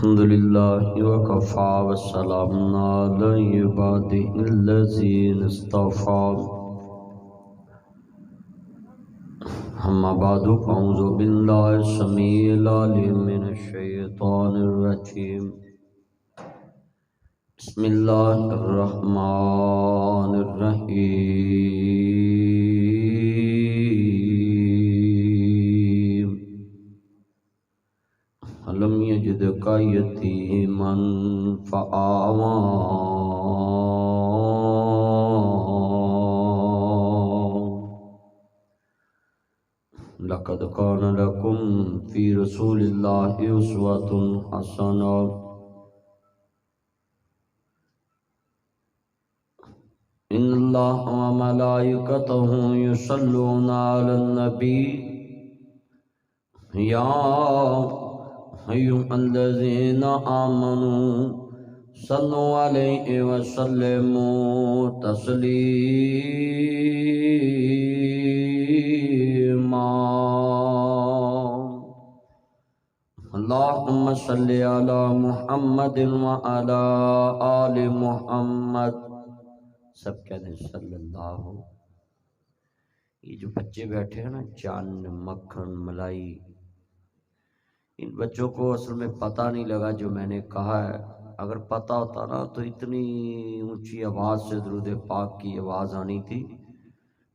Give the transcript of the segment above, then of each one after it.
الحمدللہ وکفا وسلام علی عباده الذین اصطفى اما بعد فاعوذ باللہ السمیع العلیم من الشیطان الرجیم بسم اللہ الرحمن الرحیم الم یجدک یتیما فآوی لقد كان لكم في رسول الله أسوة حسنة إن الله وملائكته يصلون على النبي يا أيها الذين آمنوا صلوا عليه وسلموا تسليما اللهم صل على محمد وعلى آل محمد سب کہتے ہیں صلی اللہ. یہ جو بچے بیٹھے ہیں نا چاند مکھن ملائی، ان بچوں کو اصل میں پتہ نہیں لگا جو میں نے کہا ہے. اگر پتہ ہوتا نا تو اتنی اونچی آواز سے درود پاک کی آواز آنی تھی،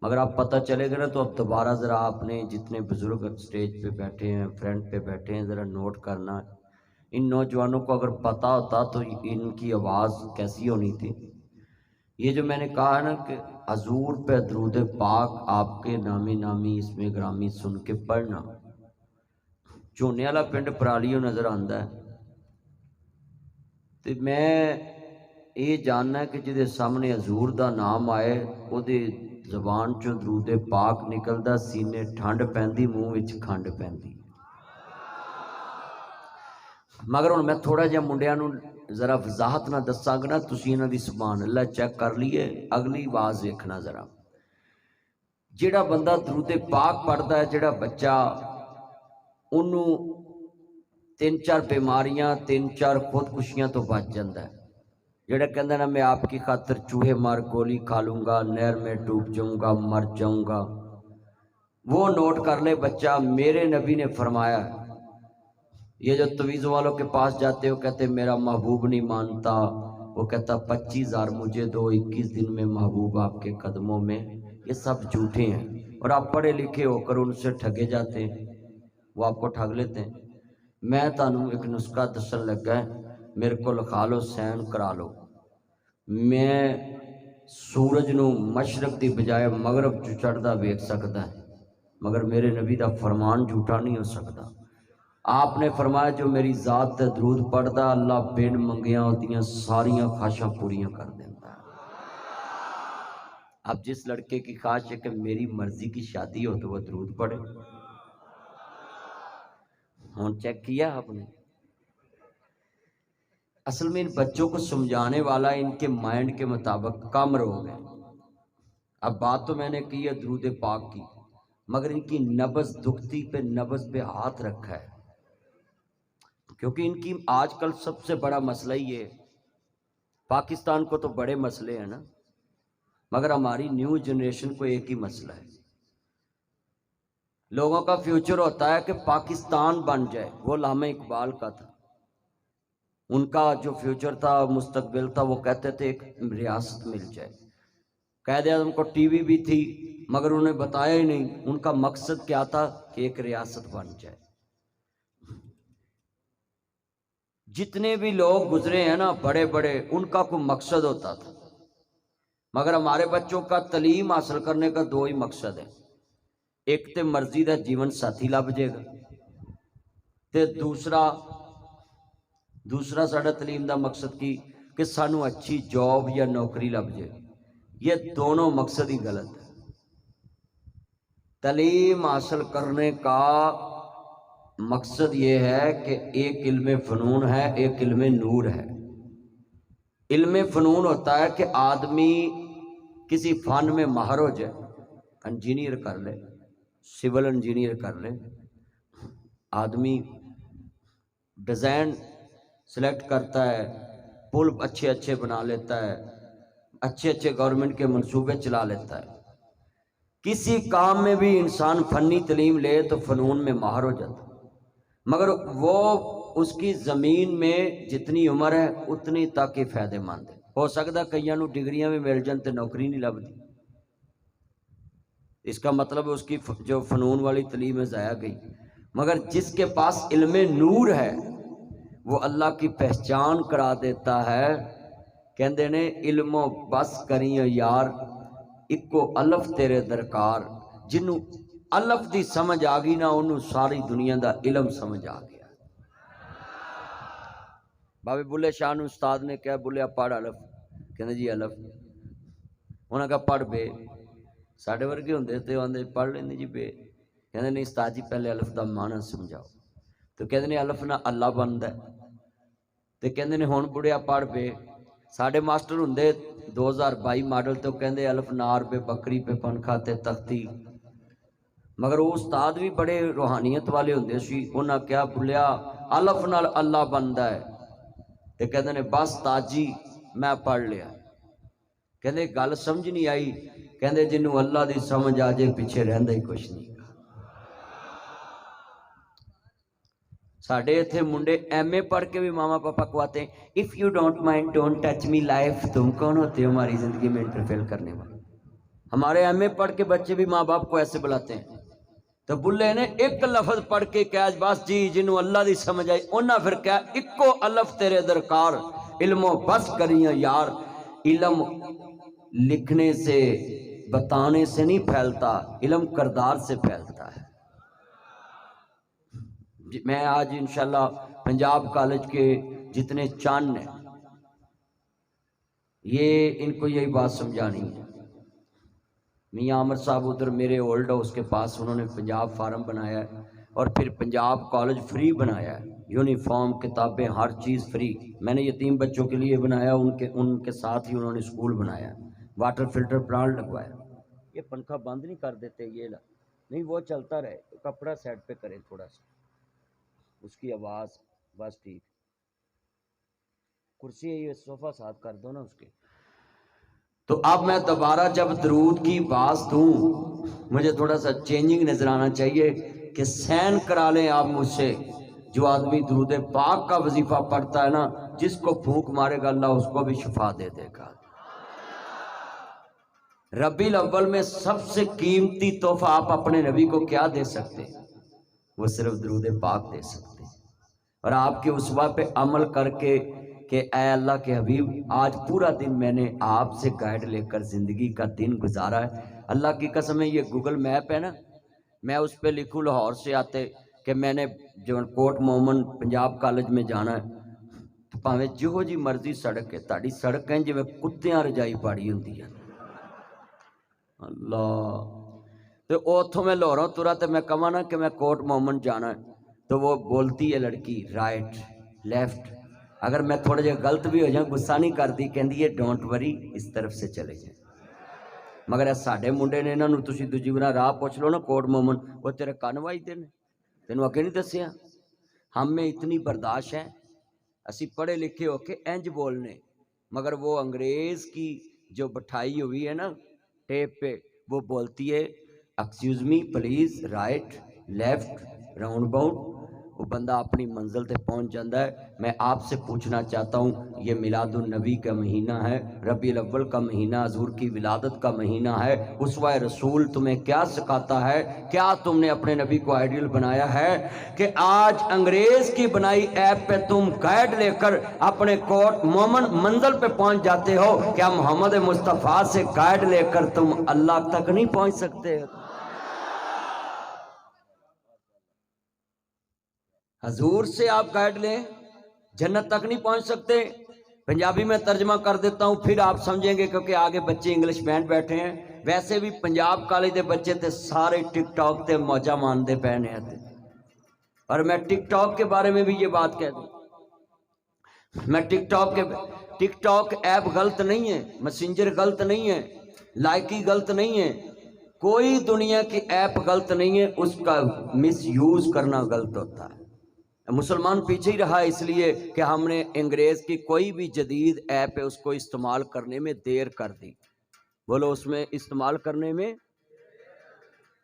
مگر آپ پتہ چلے گا نا تو اب دوبارہ ذرا آپ نے جتنے بزرگ سٹیج پہ بیٹھے ہیں فرنٹ پہ بیٹھے ہیں ذرا نوٹ کرنا. ان نوجوانوں کو اگر پتہ ہوتا تو ان کی آواز کیسی ہونی تھی. یہ جو میں نے کہا ہے نا کہ حضور پہ درود پاک آپ کے نامی نامی اس میں گرامی سن کے پڑھنا. چونے والا پنڈ پرالیوں نظر آندا ہے تو میں یہ جاننا ہے کہ جدے سامنے حضور دا نام آئے وہ دے زبان چوں درود پاک نکلدا سینے ٹھنڈ پیندی منہ وچ کھنڈ پیندی. مگر ہن میں تھوڑا جہا منڈیاں نوں ذرا وضاحت نہ دساں گا نا تسی انہاں دی سبحان اللہ چیک کر لیے اگلی آواز دیکھنا ذرا. جیڑا بندہ درود پاک پڑھدا ہے جیڑا بچہ انہوں 3-4 بیماریاں 3-4 خودکشیاں تو بچ جاندہ ہے. جیڑا کہندہ نا میں آپ کی خاطر چوہے مار گولی کھا لوں گا نہر میں ڈوب جاؤں گا مر جاؤں گا، وہ نوٹ کر لے بچہ. میرے نبی نے فرمایا ہے یہ جو تویز والوں کے پاس جاتے ہو کہتے میرا محبوب نہیں مانتا، وہ کہتا 25,000 مجھے دو 21 دن میں محبوب آپ کے قدموں میں. یہ سب جھوٹے ہیں اور آپ پڑھے لکھے ہو کر ان سے ٹھگے جاتے ہیں، وہ آپ کو ٹھگ لیتے ہیں. میں تانوں ایک نسخہ دسن لگا ہے، میرے کو لکھا لو سین کرا لو. میں سورج نو مشرق دی بجائے مغرب چڑھدا ویکھ سکدا ہے مگر میرے نبی دا فرمان جھوٹا نہیں ہو سکتا. آپ نے فرمایا جو میری ذات تے درود پڑھدا اللہ بن منگیاں ہوتیاں ساریاں خواہشاں پوریاں کر دیتا ہے. اب جس لڑکے کی خواہش ہے کہ میری مرضی کی شادی ہو تو وہ درود پڑھے. ہوں چیک کیا آپ نے؟ اصل میں ان بچوں کو سمجھانے والا ان کے مائنڈ کے مطابق کم لوگ ہیں. اب بات تو میں نے کی ہے درود پاک کی، مگر ان کی نبض دکھتی پہ نبض پہ ہاتھ رکھا ہے، کیونکہ ان کی آج کل سب سے بڑا مسئلہ ہی ہے. پاکستان کو تو بڑے مسئلے ہیں نا، مگر ہماری نیو جنریشن کو ایک ہی مسئلہ ہے. لوگوں کا فیوچر ہوتا ہے کہ پاکستان بن جائے. وہ علامہ اقبال کا تھا، ان کا جو فیوچر تھا مستقبل تھا، وہ کہتے تھے ایک ریاست مل جائے. قائد اعظم کو ٹی وی بھی تھی مگر انہیں بتایا ہی نہیں ان کا مقصد کیا تھا کہ ایک ریاست بن جائے. جتنے بھی لوگ گزرے ہیں نا بڑے بڑے ان کا کوئی مقصد ہوتا تھا، مگر ہمارے بچوں کا تعلیم حاصل کرنے کا 2 ہی مقصد ہے. ایک تے مرضی دا جیون ساتھی لب جائے گا تے دوسرا ساڑھا تعلیم دا مقصد کی کہ سانو اچھی جاب یا نوکری لب جائے. یہ دونوں مقصد ہی غلط ہے. تعلیم حاصل کرنے کا مقصد یہ ہے کہ ایک علم فنون ہے ایک علم نور ہے. علم فنون ہوتا ہے کہ آدمی کسی فن میں ماہر ہو جائے، انجینئر کر لے سول انجینئر کر لے آدمی ڈیزائن سلیکٹ کرتا ہے، پل اچھے اچھے بنا لیتا ہے، اچھے اچھے گورنمنٹ کے منصوبے چلا لیتا ہے. کسی کام میں بھی انسان فنی تعلیم لے تو فنون میں ماہر ہو جاتا ہے، مگر وہ اس کی زمین میں جتنی عمر ہے اتنی تک ہی فائدے مند ہے. ہو سکتا کئیاں نو ڈگریاں بھی مل جان تے نوکری نہیں لبدی. اس کا مطلب اس کی جو فنون والی تعلیم ہے ضائع گئی. مگر جس کے پاس علم نور ہے وہ اللہ کی پہچان کرا دیتا ہے. کہندے نے علم و بس کری یار اکو الف تیرے درکار. جنوں الف دی سمجھ آ گئی نا انہوں ساری دنیا دا علم سمجھ آ گیا. بابے بلے شاہ نو استاد نے کہا بلیا پڑھ الف. کہندے جی الف. انہاں کہا پڑھ بے. ساڈے ورگے ہوندے تے آندے پڑھ لیندے جی بے. کہندے نہیں استاد جی پہلے الف دا معنی سمجھاؤ. تو کہندے نے الف نہ اللہ بندا ہے. تے کہندے نے ہن بڑیا پڑھ بے. ساڈے ماسٹر ہوندے 2022 ماڈل تو کہندے الف نار پہ بکری پہ پنکھا تے تختی. مگر وہ استاد بھی بڑے روحانیت والے ہوندے سی. انہاں کہا بلیا الف نال اللہ بندا ہے. تے کہندے نے بس تاجی میں پڑھ لیا. کہندے گل سمجھ نہیں آئی. کہندے جنوں اللہ دی سمجھ آ جائے پیچھے رہندا ہی کچھ نہیں. ساڈے اتھے منڈے ایم اے پڑھ کے بھی ماما پاپا کو آتے ہیں if you don't mind don't touch me life. تم کون ہوتے ہو ہماری زندگی میں انٹرفیئر کرنے والے؟ ہمارے ایم اے پڑھ کے بچے بھی ماں باپ کو ایسے بلاتے ہیں. تو بلے نے ایک لفظ پڑھ کے کہا بس جی جنوں اللہ دی سمجھ آئی. انہاں پھر کہا اکو الف تیرے درکار. علم و بس کریاں یار. علم لکھنے سے بتانے سے نہیں پھیلتا، علم کردار سے پھیلتا ہے. میں آج انشاءاللہ پنجاب کالج کے جتنے چاند ہیں یہ ان کو یہی بات سمجھانی ہے. میاں عامر صاحب ادھر میرے اولڈ ہاؤس کے پاس انہوں نے پنجاب فارم بنایا ہے اور پھر پنجاب کالج فری بنایا ہے. یونیفارم کتابیں ہر چیز فری. میں نے یتیم بچوں کے لیے بنایا، ان کے ساتھ ہی انہوں نے اسکول بنایا، واٹر فلٹر پلانٹ لگوایا. یہ پنکھا بند نہیں کر دیتے یہ نہیں، وہ چلتا رہے. کپڑا سیٹ پہ کریں تھوڑا سا، اس کی آواز بس ٹھیک. کرسی یہ صوفہ ساتھ کر دو نا اس کے. تو اب میں دوبارہ جب درود کی باز دوں مجھے تھوڑا سا چینجنگ نظر آنا چاہیے کہ سین کرا لیں آپ مجھ سے. جو آدمی درود پاک کا وظیفہ پڑھتا ہے نا جس کو پھونک مارے گا اللہ اس کو بھی شفا دے دے گا. ربیع الاول میں سب سے قیمتی تحفہ آپ اپنے نبی کو کیا دے سکتے ہیں؟ وہ صرف درود پاک دے سکتے ہیں. اور آپ کے اسوہ پہ عمل کر کے کہ اے اللہ کے حبیب آج پورا دن میں نے آپ سے گائیڈ لے کر زندگی کا دن گزارا ہے. اللہ کی قسم ہے یہ گوگل میپ ہے نا، میں اس پہ لکھوں لاہور سے آتے کہ میں نے جو کوٹ مومن پنجاب کالج میں جانا ہے تو پاویں جہو جی مرضی سڑک ہے تاڑی سڑک ہے جویں کتیاں رجائی پاڑی ہوندی ہے. اللہ تو اوتھوں میں لاہوروں ترا تے میں کہاں نا کہ میں کوٹ مومن جانا ہے تو وہ بولتی ہے لڑکی رائٹ لیفٹ. اگر میں تھوڑا جہا غلط بھی ہو جاؤں غصہ نہیں کرتی، کہندی ہے ڈونٹ وری اس طرف سے چلے جائیں. مگر اے ساڈے منڈے نے انہاں نوں تسی دوجی بار راہ پوچھ لو نا کوٹ مومن وہ تیرے کن وجدے نے، تینوں اگے نہیں دسیا. ہم میں اتنی برداشت ہے اسی پڑھے لکھے ہو کے انج بولنے، مگر وہ انگریز کی جو بٹھائی ہوئی ہے نا ٹیپ پہ وہ بولتی ہے excuse me please write left round bound. وہ بندہ اپنی منزل تے پہنچ جاتا ہے. میں آپ سے پوچھنا چاہتا ہوں یہ میلاد النبی کا مہینہ ہے، ربیع الاول کا مہینہ، حضور کی ولادت کا مہینہ ہے. اسوہ رسول تمہیں کیا سکھاتا ہے؟ کیا تم نے اپنے نبی کو آئیڈیل بنایا ہے کہ آج انگریز کی بنائی ایپ پہ تم گائیڈ لے کر اپنے کوٹ مومن منزل پہ پہنچ جاتے ہو؟ کیا محمد مصطفیٰ سے گائیڈ لے کر تم اللہ تک نہیں پہنچ سکتے؟ حضور سے آپ گائیڈ لیں جنت تک نہیں پہنچ سکتے. پنجابی میں ترجمہ کر دیتا ہوں پھر آپ سمجھیں گے کیونکہ آگے بچے انگلش مین بیٹھے ہیں. ویسے بھی پنجاب کالج دے بچے تے سارے ٹک ٹاک تے موجہ ماندے پہنے ہیں. اور میں ٹک ٹاک کے بارے میں بھی یہ بات کہہ دوں، میں ٹک ٹاک ایپ غلط نہیں ہے، میسنجر غلط نہیں ہے، لائکی غلط نہیں ہے، کوئی دنیا کی ایپ غلط نہیں ہے، اس کا مس یوز کرنا غلط ہوتا ہے۔ مسلمان پیچھے ہی رہا اس لیے کہ ہم نے انگریز کی کوئی بھی جدید ایپ ہے اس کو استعمال کرنے میں دیر کر دی۔ بولو اس میں استعمال کرنے میں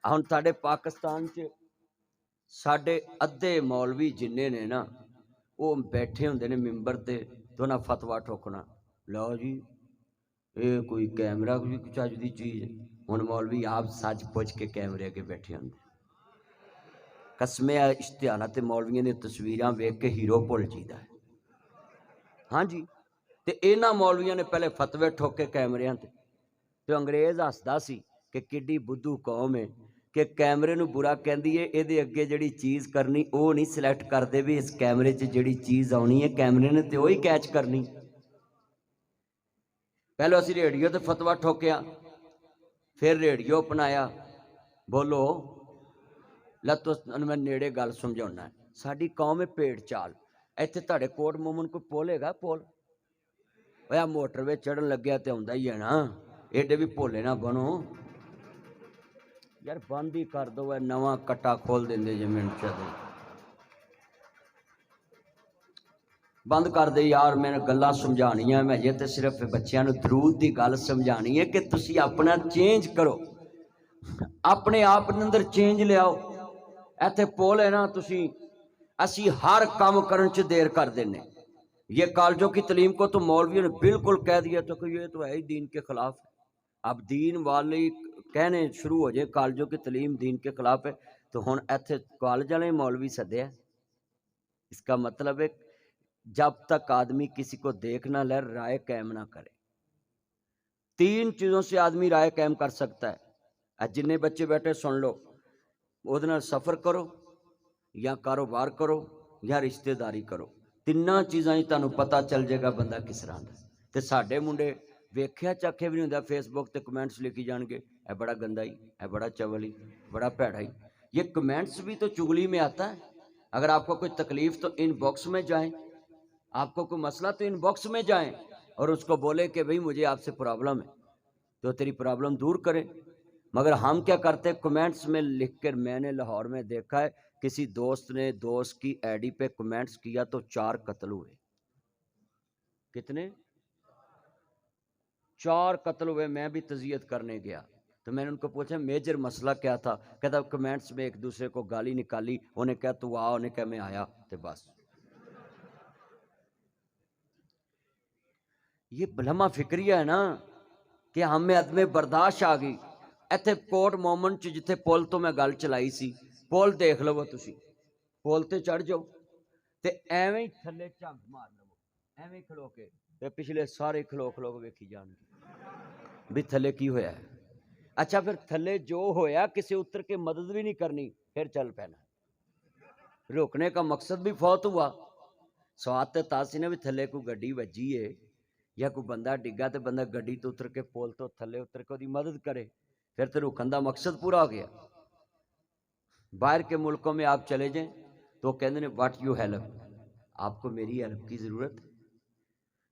ہن ساڈے پاکستان چ ساڈے ادھے مولوی جننے نے نا وہ بیٹھے ہوندے نے ممبر تے تو انہاں فتوا ٹھوکنا، لو جی یہ کوئی کیمرہ کوئی چج دی چیز ہے۔ ہن مولوی آپ سچ پوچھ کے کیمرے کے بیٹھے ہوندے، قسمیں اشتہارات مولویاں دی تصویراں ویکھ کے ہیرو بھول جیدا ہے۔ ہاں جی، تے انہاں مولویاں نے پہلے فتوے ٹھوکے کیمریاں تے انگریز ہسدا سی کہ کڈی بدھو قوم ہے کہ کیمرے نو برا کہندی ہے، ایدے اگے جڑی چیز کرنی او نہیں سلیکٹ کردے بھی اس کیمرے چ جڑی چیز آنی ہے کیمرے نے تے وہی کیچ کرنی۔ پہلو اسی ریڈیو تے فتوا ٹھوکیا، پھر ریڈیو اپنایا۔ بولو لتو میں نیڑے گل سمجھاؤنا ہے۔ ساڈی قوم ہے پیڑ چال، ایتھے تہاڈے کوٹ مومن کوئی پول ہے گا؟ پول وہ موٹر وے چڑھن لگیا تے ہوندا ہی ہے نا، ایڈے بھی بھولے نہ بنو یار، بند ہی کر دو، نواں کٹا کھول دیندے جے منٹ چ بند کر دے یار۔ میں نے گلاں سمجھانیاں، میں یہ تے صرف بچیاں نو درود دی گل سمجھانی ہے کہ تسی اپنا چینج کرو، اپنے آپ اندر چینج لیاؤ۔ ایتھے پول ہے نا، تسی اسی ہر کام کرن چ دیر کر دینے۔ یہ کالجوں کی تعلیم کو تو مولویوں نے بالکل کہہ دیا تو کہ یہ تو ہے ہی دین کے خلاف ہے۔ اب دین والے کہنے شروع ہو جائے کالجوں کی تعلیم دین کے خلاف ہے، تو ہن ایتھے کالج والے مولوی سدے۔ اس کا مطلب ہے جب تک آدمی کسی کو دیکھ نہ لے رائے قائم نہ کرے۔ تین چیزوں سے آدمی رائے قائم کر سکتا ہے۔ جننے بچے بیٹھے سن لو، اودے نال سفر کرو یا کاروبار کرو یا رشتہ داری کرو، تیناں چیزاں ہی تانوں پتہ چل جائے گا بندہ کس طرح دا۔ تے ساڈے منڈے ویکھیا چکھے بھی نہیں ہوندا، فیس بک تے کمنٹس لکھی جان گے، اے بڑا گندا ہی، اے بڑا چول ہی، بڑا پیڑا ہی۔ یہ کمنٹس بھی تو چگلی میں آتا ہے۔ اگر آپ کو کوئی تکلیف تو ان باکس میں جائیں، آپ کو کوئی مسئلہ تو ان باکس میں جائیں اور اس کو بولے کہ بھئی مجھے آپ سے پرابلم ہے، تو تیری پرابلم دور کرے۔ مگر ہم کیا کرتے کمنٹس میں لکھ کر، میں نے لاہور میں دیکھا ہے کسی دوست نے دوست کی آئی ڈی پہ کمنٹس کیا تو 4 قتل ہوئے۔ کتنے؟ 4 قتل ہوئے۔ میں بھی تعزیت کرنے گیا تو میں نے ان کو پوچھا میجر مسئلہ کیا تھا؟ کہتا کمنٹس میں ایک دوسرے کو گالی نکالی، انہیں کہا تو آ، انہیں کہا میں آیا، تو بس۔ یہ بلہمہ فکریہ ہے نا کہ ہم میں عدم برداشت آ گئی۔ ایتھے کوٹ مومن چ جتھے پول تو میں گل چلائی سی، پول دیکھ لو تسی، پول تے چڑھ جاؤ تے ایویں ہی تھلے جھگ مار لو، ایویں کھلو کے تے پچھلے سارے کھلو کھلو کے ویکھی جان گے بھی تھلے کی ہویا ہے۔ اچھا پھر تھلے جو ہویا کسی اتر کے مدد بھی نہیں کرنی، پھر چل پینا۔ روکنے کا مقصد بھی فوت ہوا۔ سوات تے تاسی نے بھی تھلے کو گڈی وجی ہے یا کوئی بندہ ڈگا تے بندہ گڈی تو اتر کے پول تو تھلے اتر کے دی مدد کرے، پھر تو روکن دا مقصد پورا ہو گیا۔ باہر کے ملکوں میں آپ چلے جائیں تو کہندے نے واٹ یو ہیلپ، آپ کو میری ہیلپ کی ضرورت ہے۔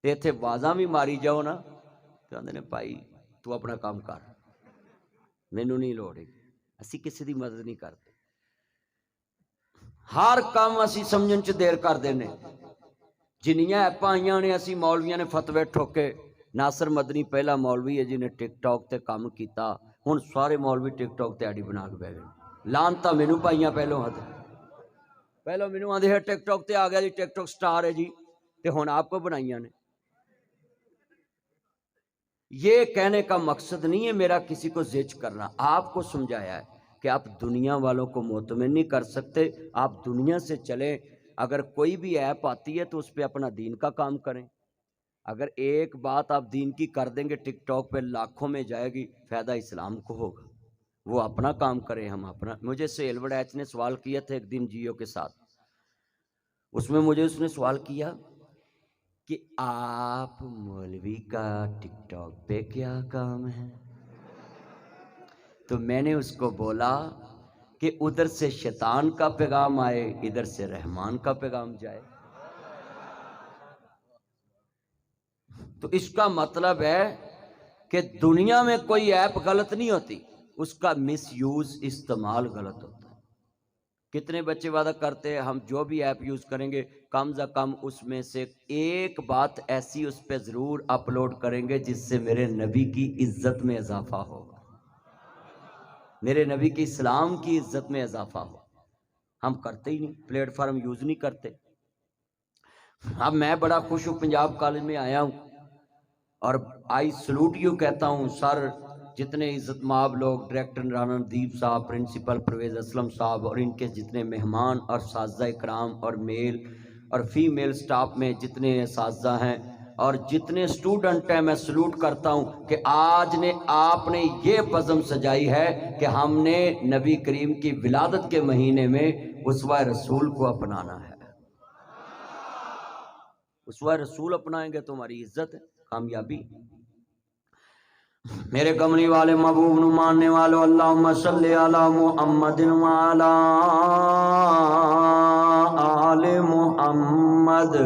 ایتھے بازاں بھی ماری جاؤ نا تو کہندے نے بھائی تو اپنا کام کر، مینوں نہیں لوڑ ہے۔ اسی کسی دی مدد نہیں کرتے، ہر کام اسی سمجھن چ دیر کر دینے۔ جنیاں ایپاں آئیاں نے اسی مولویاں نے فتوے ٹھوکے۔ ناصر مدنی پہلا مولوی ہے جی نے ٹک ٹاک تے کام کیتا، ہن سارے مولوی ٹک ٹاک تے آئی بنا کے بیٹھ گئے۔ لانتا مینوں پائیاں پہلو مینوں آندے ہے ٹک ٹاک تے آ گیا جی، ٹک ٹاک سٹار ہے جی، تے ہن آپ کو بنائیاں نے۔ یہ کہنے کا مقصد نہیں ہے میرا کسی کو زج کرنا، آپ کو سمجھایا ہے کہ آپ دنیا والوں کو مطمئن نہیں کر سکتے، آپ دنیا سے چلیں۔ اگر کوئی بھی ایپ آتی ہے تو اس پہ اپنا دین کا کام کریں۔ اگر ایک بات آپ دین کی کر دیں گے ٹک ٹاک پہ لاکھوں میں جائے گی، فائدہ اسلام کو ہوگا۔ وہ اپنا کام کریں، ہم اپنا۔ مجھے سہیل وڑیچ نے سوال کیا تھا ایک دن جیو کے ساتھ، اس میں مجھے اس نے سوال کیا کہ آپ مولوی کا ٹک ٹاک پہ کیا کام ہے؟ تو میں نے اس کو بولا کہ ادھر سے شیطان کا پیغام آئے، ادھر سے رحمان کا پیغام جائے۔ تو اس کا مطلب ہے کہ دنیا میں کوئی ایپ غلط نہیں ہوتی، اس کا مس یوز استعمال غلط ہوتا ہے۔ کتنے بچے وعدہ کرتے ہیں ہم جو بھی ایپ یوز کریں گے کم از کم اس میں سے ایک بات ایسی اس پہ ضرور اپلوڈ کریں گے جس سے میرے نبی کی عزت میں اضافہ ہو، میرے نبی کی اسلام کی عزت میں اضافہ ہو۔ ہم کرتے ہی نہیں، پلیٹ فارم یوز نہیں کرتے۔ اب میں بڑا خوش ہوں، پنجاب کالج میں آیا ہوں اور آئی سلوٹ یو کہتا ہوں سر، جتنے عزت مآب لوگ، ڈائریکٹر رانا ندیپ صاحب، پرنسپل پرویز اسلم صاحب اور ان کے جتنے مہمان اور اساتذہ کرام اور میل اور فیمیل سٹاف میں جتنے اساتذہ ہیں اور جتنے سٹوڈنٹ ہیں، میں سلوٹ کرتا ہوں کہ آج نے آپ نے یہ بزم سجائی ہے کہ ہم نے نبی کریم کی ولادت کے مہینے میں اسوہ رسول کو اپنانا ہے۔ اسوہ رسول اپنائیں گے تو ہماری عزت ہے، کامیابی۔ میرے کملی والے محبوب نو ماننے والو، اللہم صلی علی محمد وعلی آل محمد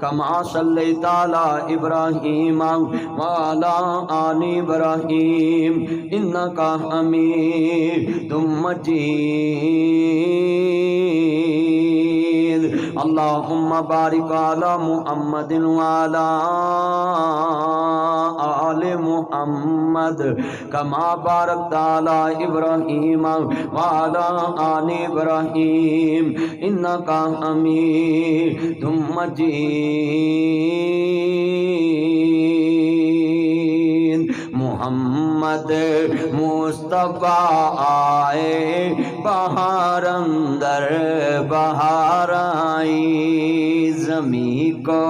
کما صلیت علی ابراہیم وعلی آل ابراہیم انکا حمید مجید۔ اللہم بارک علی محمد وعلی آل محمد کما بارکت علی ابراہیم وعلی آل ابراہیم انکا حمید مجید۔ محمد مصطفیٰ آئے بہار اندر بہار آئی، زمین کو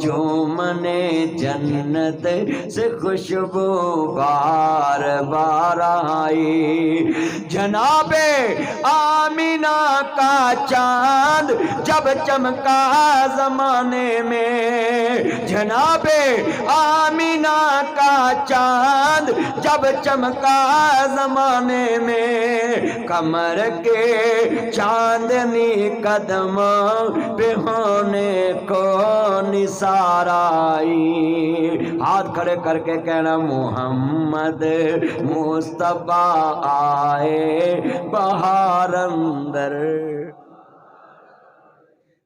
چومنے جنت سے خوشبو بار بار آئی۔ جناب آمینہ کا چاند جب چمکا زمانے میں، جناب آمینہ کا چاند جب چمکا زمانے میں، کمر کے چاندنی قدموں پہ ہونے کو نثار آئی۔ ہاتھ کھڑے کر کے کہنا محمد مصطفیٰ آئے بہار اندر۔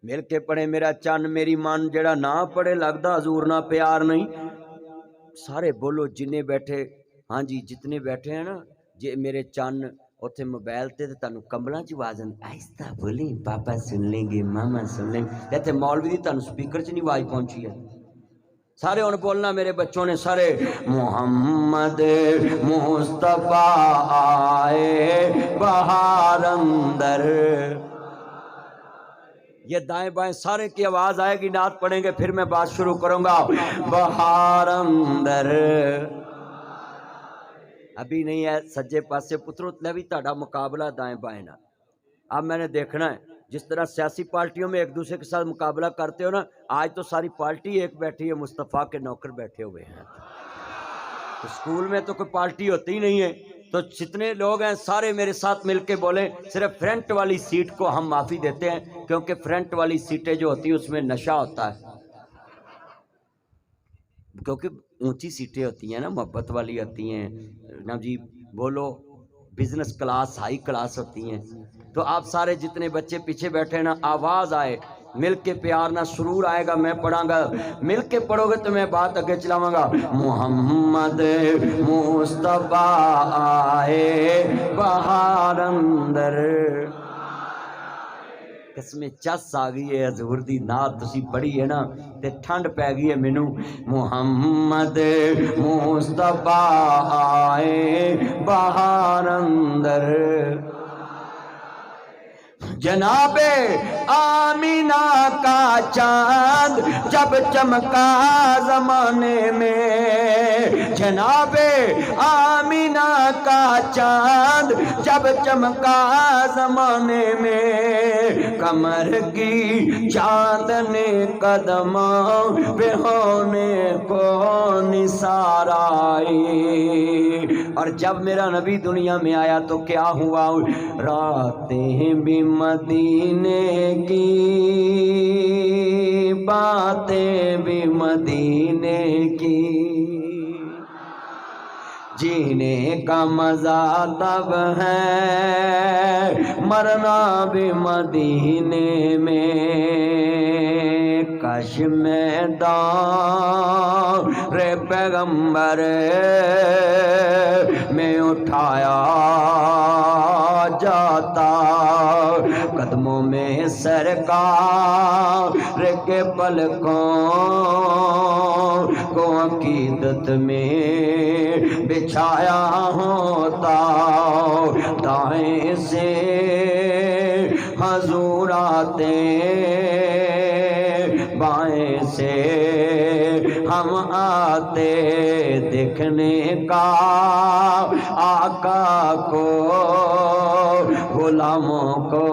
مل کے پڑھے میرا چن میری من، جڑا نہ پڑھے لگدا حضور نہ پیار نہیں۔ سارے بولو جنے بیٹھے، ہاں جی جتنے بیٹھے ہیں نا، جے میرے چن اتنے موبائل تے تانوں کمبلاں چ آواز آہستہ بولیں، پاپا سن لیں گے، ماما سن لیں گے۔ تے مولوی دی تانوں سپیکر چ نہیں آواز پہنچی ہے۔ سارے ہن بولنا میرے بچوں نے سارے، محمد مصطفیٰ آئے بہار اندر۔ یہ دائیں بائیں سارے کی آواز آئے گی، نعت پڑھیں گے، پھر میں بات شروع کروں گا۔ بہار اندر ابھی نہیں ہے سجے پاسے پترو، بھی تہاڈا مقابلہ دائیں بائیں نہ۔ اب میں نے دیکھنا ہے جس طرح سیاسی پارٹیوں میں ایک دوسرے کے ساتھ مقابلہ کرتے ہو نا، آج تو ساری پارٹی ایک بیٹھی ہے، مصطفیٰ کے نوکر بیٹھے ہوئے ہیں۔ اسکول میں تو کوئی پارٹی ہوتی ہی نہیں ہے، تو جتنے لوگ ہیں سارے میرے ساتھ مل کے بولیں، صرف فرنٹ والی سیٹ کو ہم معافی دیتے ہیں، کیونکہ فرنٹ والی سیٹیں جو ہوتی ہیں اس میں نشہ ہوتا ہے، کیونکہ اونچی سیٹیں ہوتی ہیں نا، محبت والی ہوتی ہیں نا جی، بولو بزنس کلاس ہائی کلاس ہوتی ہیں۔ تو آپ سارے جتنے بچے پیچھے بیٹھے ہیں نا، آواز آئے، مل کے پیار نہ سرور آئے گا، میں پڑھاں گا، مل کے پڑھو گے تو میں بات آگے چلاواں گا۔ محمد مصطفیٰ آئے بہار اندر، قسم چس آ گئی ہے حضور دی نعت تسی پڑھی ہے نا تے ٹھنڈ پہ گئی ہے مینوں۔ محمد مصطفیٰ آئے بہار اندر، جناب آمینہ کا چاند جب چمکا زمانے میں، جناب آمینہ کا چاند جب چمکا زمانے میں، کمر کی چاندنی قدموں پہ ہونے کو نثار آئی۔ اور جب میرا نبی دنیا میں آیا تو کیا ہوا؟ راتیں بھی مدینے کی، باتیں بھی مدینے کی، جین جینے کا مزہ تب ہے مرنا بھی مدینے میں کاش میدان رے پیغمبر میں اٹھایا جاتا قدموں میں سرکار کے پلکوں کو عقیدت میں بچھایا ہوتا دائیں سے حضور آتے بائیں سے ہم آتے دیکھنے کا آقا کو غلاموں کو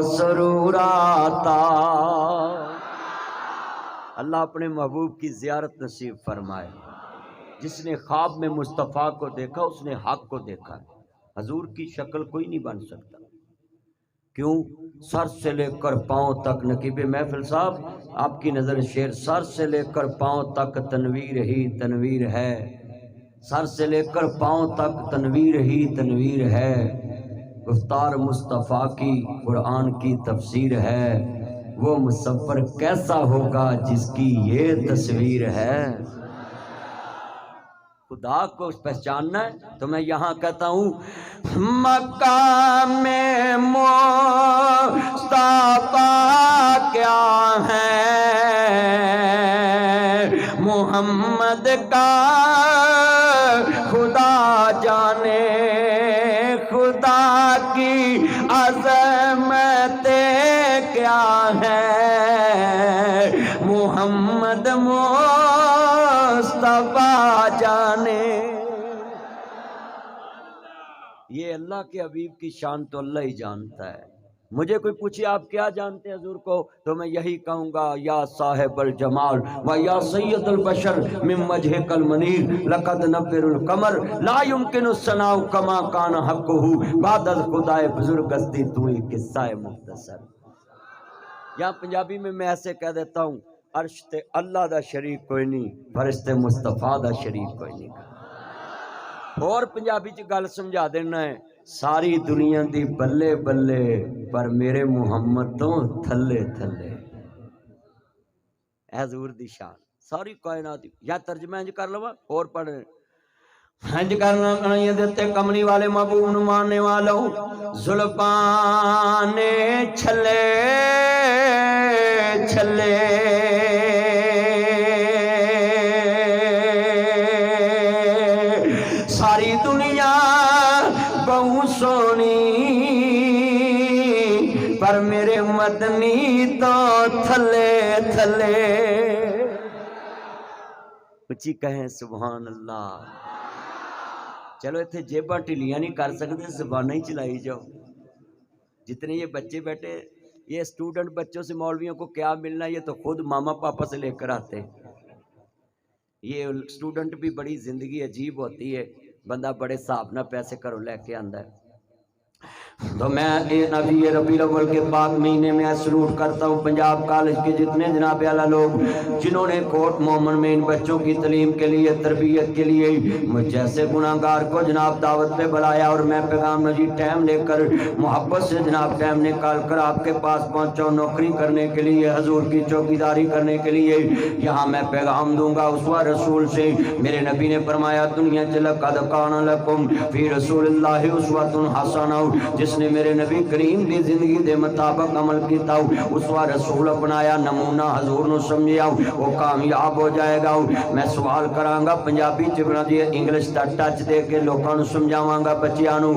سرور آتا اللہ اپنے محبوب کی زیارت نصیب فرمائے جس نے خواب میں مصطفیٰ کو دیکھا اس نے حق کو دیکھا ہے حضور کی شکل کوئی نہیں بن سکتا کیوں سر سے لے کر پاؤں تک نقیب محفل صاحب آپ کی نظر شیر سر سے لے کر پاؤں تک تنویر ہی تنویر ہے سر سے لے کر پاؤں تک تنویر ہی تنویر ہے گفتار مصطفیٰ کی قرآن کی تفسیر ہے وہ مصور کیسا ہوگا جس کی یہ تصویر ہے خدا کو پہچاننا ہے تو میں یہاں کہتا ہوں مکہ میں مصطفیٰ کیا ہے محمد کا خدا جانے خدا کی عظمتیں کیا ہے محمد مصطفیٰ جانے یہ اللہ کے حبیب کی شان تو اللہ ہی جانتا ہے مجھے کوئی پوچھے آپ کیا جانتے ہیں حضور کو تو میں یہی کہوں گا یا صاحب الجمال و یا سید البشر من وجهک المنیر لقد نبر القمر لا يمكن الثناء كما كان حقه بعد خدا بزرگ ہستی تو ہی قصہ مختصر یا پنجابی میں ایسے کہہ دیتا ہوں عرش تے اللہ دا شریک کوئی نہیں فرشتے مصطفیٰ دا شریک کوئی نہیں اور پنجابی چ گل سمجھا دینا ہے ساری دنیا دی بلے بلے پر میرے محمد تو تھلے تھلے اے حضور دی شان ساری کائنات یا ترجمہ انج کر لوا اور پڑھ انج کرنا کہیں دیتے کملی والے محبوب نو ماننے والوں زلفاں چھلے چھلے ساری دنیا بہو سونی پر میرے مدنی تو تھلے تھلے اچھی کہیں سبحان اللہ چلو اتنے جیباں ٹھلیاں نہیں کر سکتے زبانیں ہی چلائی جاؤ جتنے یہ بچے بیٹھے یہ اسٹوڈنٹ بچوں سے مولویوں کو کیا ملنا یہ تو خود ماما پاپا سے لے کر آتے ہیں یہ اسٹوڈنٹ بھی بڑی زندگی عجیب ہوتی ہے بندہ بڑے حساب نہ پیسے کرو لے کے آندا ہے تو میں نبی ربیع الاول کے پاک مہینے میں سلوٹ کرتا ہوں پنجاب کالج کے جتنے جناب اعلیٰ لوگ جنہوں نے کوٹ مومن میں ان بچوں کی تعلیم کے لیے تربیت کے لیے مجھ جیسے گناہگار کو جناب دعوت پہ بلایا اور میں پیغام نجی ٹائم لے کر محبت سے جناب ٹائم نکال کر آپ کے پاس پہنچا نوکری کرنے کے لیے حضور کی چوکیداری کرنے کے لیے یہاں میں پیغام دوں گا اسوہ رسول سے میرے نبی نے فرمایا دنیا لقد کان لکم فی رسول اللہ اسوۃ حسنہ جس نے میرے نبی کریم دی زندگی دے مطابق عمل کیتا اسوہ رسول اپنایا نمونہ حضور نو سمجھیا وہ کامیاب ہو جائے گا میں سوال کراں گا پنجابی چ بنا دی انگلش دا ٹچ دے کے لوکاں نو سمجھاواں گا بچیاں نو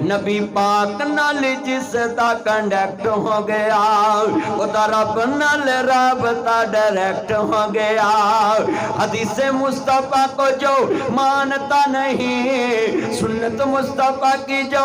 نبی پاک نال جس دا کنڈکٹ ہو گیا او دا رب نال رابطہ ڈائریکٹ ہو گیا حدیث مصطفیٰ کو جو مانتا نہیں سنت مصطفیٰ کی جو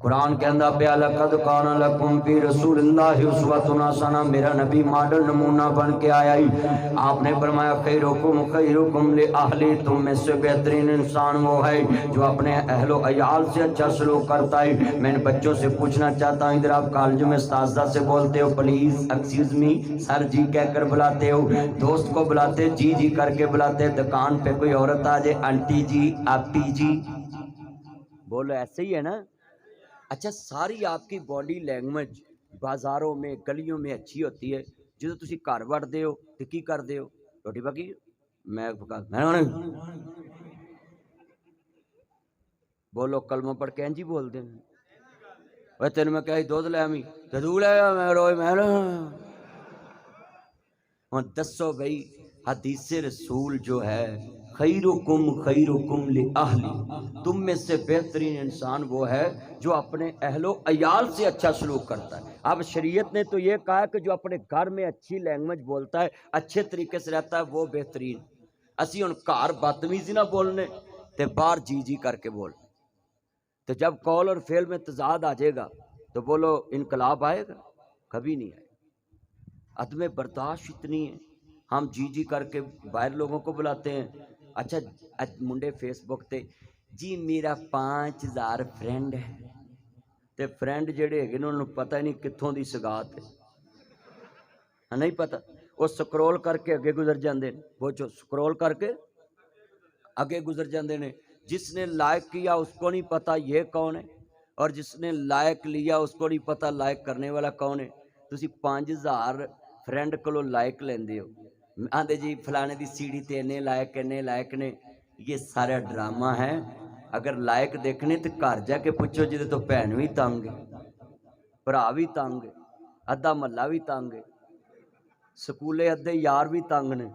قرآن کہندا پیا لقد کان لکم فی رسول اللہ اسوۃ حسنہ، میرا نبی ماڈل نمونہ بن کے آیا ہی۔ آپ نے فرمایا خیرکم خیرکم لأہلی، تم میں سے بہترین انسان وہ ہے جو اپنے اہل و عیال سے اچھا سلوک کرتا ہے۔ میں ان بچوں سے پوچھنا چاہتا ہوں، ادھر آپ کالج میں اساتذہ سے بولتے ہو پلیز ایکسکیوز می سر جی کہہ کر بلاتے ہو، دوست کو بلاتے جی جی کر کے بلاتے، دکان پہ کوئی عورت آ جائے آنٹی جی آپی جی بولو، ایسے ہی ہے نا؟ اچھا ساری آپ کی باڈی لینگویج بازاروں میں گلیوں میں اچھی ہوتی ہے، جدو تسی گھر وڑدے ہو تو کی کردے ہو؟ روٹی پکی میں بولو کلمہ پڑھ کے انجی بول دیں، وہ تین میں کہی دودھ لے آمی دودھ لے آیا میں روئے میں دسو بھئی حدیث رسول جو ہے خیرکم خیرکم لأہلی، تم میں سے بہترین انسان وہ ہے جو اپنے اہل و عیال سے اچھا سلوک کرتا ہے۔ اب شریعت نے تو یہ کہا کہ جو اپنے گھر میں اچھی لینگویج بولتا ہے، اچھے طریقے سے رہتا ہے، وہ بہترین۔ اسی ان کار بدتمیزی نہ بولنے تے باہر جی جی کر کے بول، تو جب قول اور فعل میں تضاد آ جائے گا تو بولو انقلاب آئے گا؟ کبھی نہیں آئے گا۔ عدم برداشت اتنی ہے، ہم جی جی کر کے باہر لوگوں کو بلاتے ہیں۔ اچھا منڈے فیس بک تے جی میرا 5000 فرینڈ ہے، تے فرینڈ جڑے ہے انہوں نے پتہ ہی نہیں کتھوں دی سگات ہے، نہیں پتہ، وہ سکرول کر کے اگے گزر جاندے، وہ جو سکرول کر کے اگے گزر جاندے نے۔ جس نے لائک کیا اس کو نہیں پتا یہ کون ہے، اور جس نے لائک لیا اس کو نہیں پتا لائک کرنے والا کون ہے۔ تسی 5000 فرینڈ کولو لائک لیندے ہو، آندے جی فلانے دی سیڑھی تے انے لائک نے، یہ سارا ڈرامہ ہے۔ اگر لائک دیکھنے تو گھر جا کے پوچھو، جدے تو بہن بھی تنگ ہے، بھرا بھی تنگ ہے، ادھا محلہ بھی تنگ ہے، سکولے ادھے یار بھی تنگ نے۔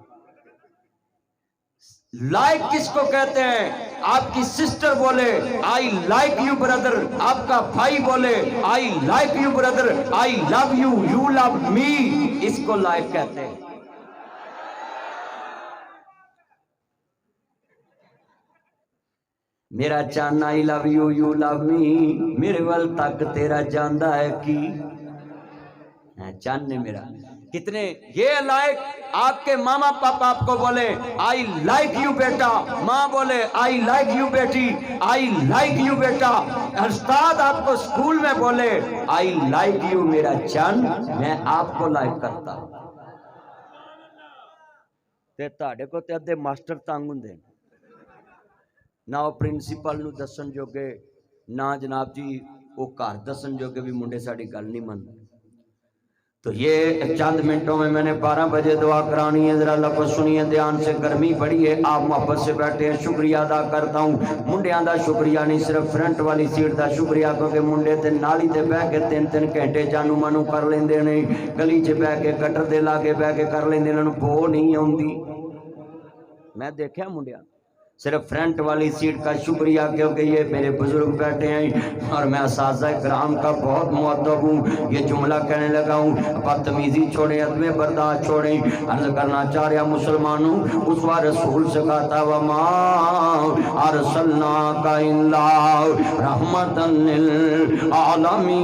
لائک کس کو کہتے ہیں؟ آپ کی سسٹر بولے آئی لائک یو بردر، آپ کا بھائی بولے I like you brother, I love you, you love me, اس کو لائک کہتے ہیں۔ میرا چان آئی لو یو، یو لو می، میرے ول تک تیرا جاندہ ہے کی چان نے میرا کتنے یہ لائک۔ آپ کے ماما پاپا آپ کو بولے آئی لائک یو بیٹا، ماں بولے آئی لائک یو بیٹی، آئی لائک یو بیٹا، استاد آپ کو سکول میں بولے آئی لائک یو میرا چان، میں آپ کو لائک کرتا ہوں۔ تے تاڑے کو تے ادھے ماسٹر تانگ ہوندے نہ، وہ پرنسپل نو دسن جوگے نہ جناب جی وہ گھر دسن جوگے بھی منڈے ساڑی گل نہیں من۔ تو یہ چند منٹوں میں نے 12 بجے دعا کرانی ہے، ذرا لفظ سنیے دھیان سے، گرمی بڑی ہے، آپ محبت سے بیٹھے ہیں، شکریہ ادا کرتا ہوں۔ منڈیاں دا شکریہ نہیں، صرف فرنٹ والی سیٹ دا شکریہ، کیونکہ منڈے تے نالی تے بہ کے 3 گھنٹے جانو منو کر لیندے نے، گلی چ بہ کے گٹر دے لاگے بہ کے کر لیندے، انہاں نوں بو نہیں آوندی۔ میں دیکھا منڈیاں صرف فرنٹ والی سیٹ کا شکریہ، کیونکہ یہ میرے بزرگ بیٹھے ہیں اور میں اساتذہ کرام کا بہت مؤدب ہوں۔ یہ جملہ کہنے لگا ہوں، بدتمیزی چھوڑیں، عدم برداشت چھوڑیں۔ عرض کرنا چاہ رہا مسلمانوں، اسوہ رسول سے کہتا وما ارسلناک الا رحمتا للعالمین،